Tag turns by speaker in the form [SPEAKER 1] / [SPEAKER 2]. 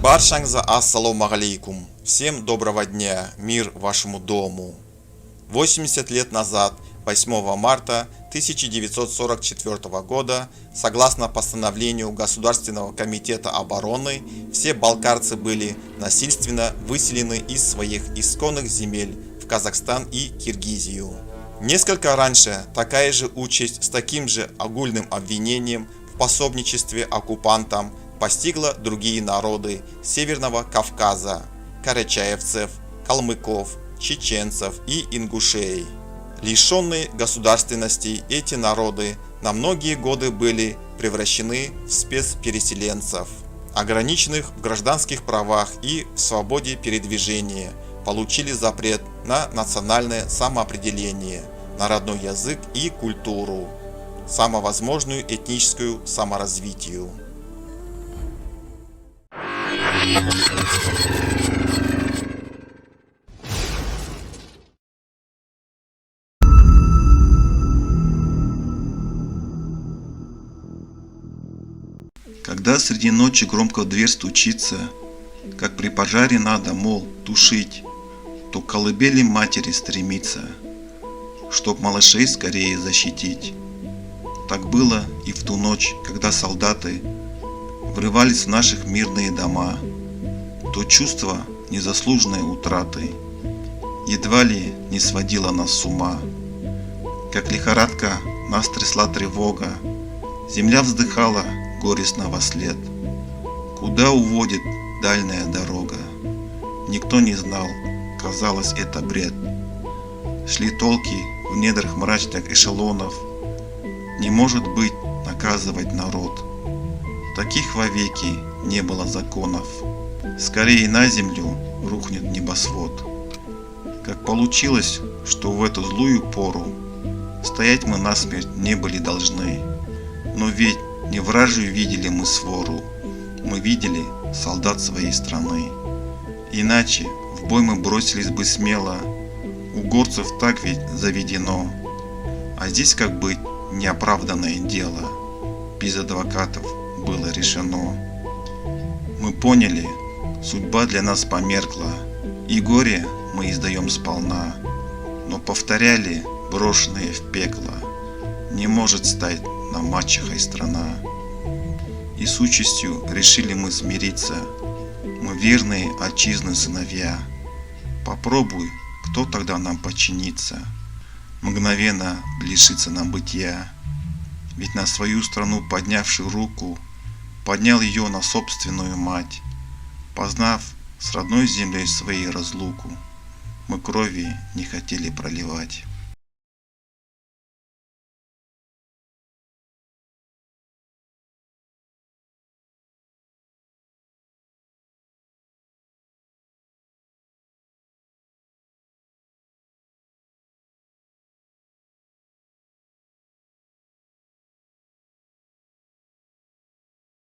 [SPEAKER 1] Баршаңызға ассалому алейкум. Всем доброго дня, мир вашему дому. 80 лет назад, 8 марта 1944 года, согласно постановлению Государственного комитета обороны, все балкарцы были насильственно выселены из своих исконных земель в Казахстан и Киргизию. Несколько раньше такая же участь с таким же огульным обвинением в пособничестве оккупантам постигла другие народы Северного Кавказа – карачаевцев, калмыков, чеченцев и ингушей. Лишенные государственности, эти народы на многие годы были превращены в спецпереселенцев, ограниченных в гражданских правах и в свободе передвижения, получили запрет на национальное самоопределение, на родной язык и культуру, самовозможную этническую саморазвитию.
[SPEAKER 2] Когда среди ночи громко в дверь стучится, как при пожаре надо, мол, тушить, то к колыбели матери стремится, чтоб малышей скорее защитить. Так было и в ту ночь, когда солдаты врывались в наших мирные дома. То чувство незаслуженной утраты едва ли не сводило нас с ума. Как лихорадка нас трясла тревога, земля вздыхала горестно вослед. Куда уводит дальняя дорога? Никто не знал, казалось, это бред. Шли толки в недрах мрачных эшелонов. Не может быть наказывать народ. Таких вовеки не было законов. Скорее на землю рухнет небосвод. Как получилось, что в эту злую пору стоять мы насмерть не были должны. Но ведь не вражью видели мы свору, мы видели солдат своей страны. Иначе в бой мы бросились бы смело, у горцев так ведь заведено. А здесь как быть неоправданное дело, без адвокатов было решено. Мы поняли, судьба для нас померкла, и горе мы издаем сполна. Но повторяли брошенные в пекло, не может стать нам мачехой страна. И с участью решили мы смириться, мы верные отчизны сыновья. Попробуй, кто тогда нам подчинится, мгновенно лишится нам бытия. Ведь на свою страну поднявший руку, поднял ее на собственную мать. Познав с родной землей своей разлуку, мы крови не хотели проливать.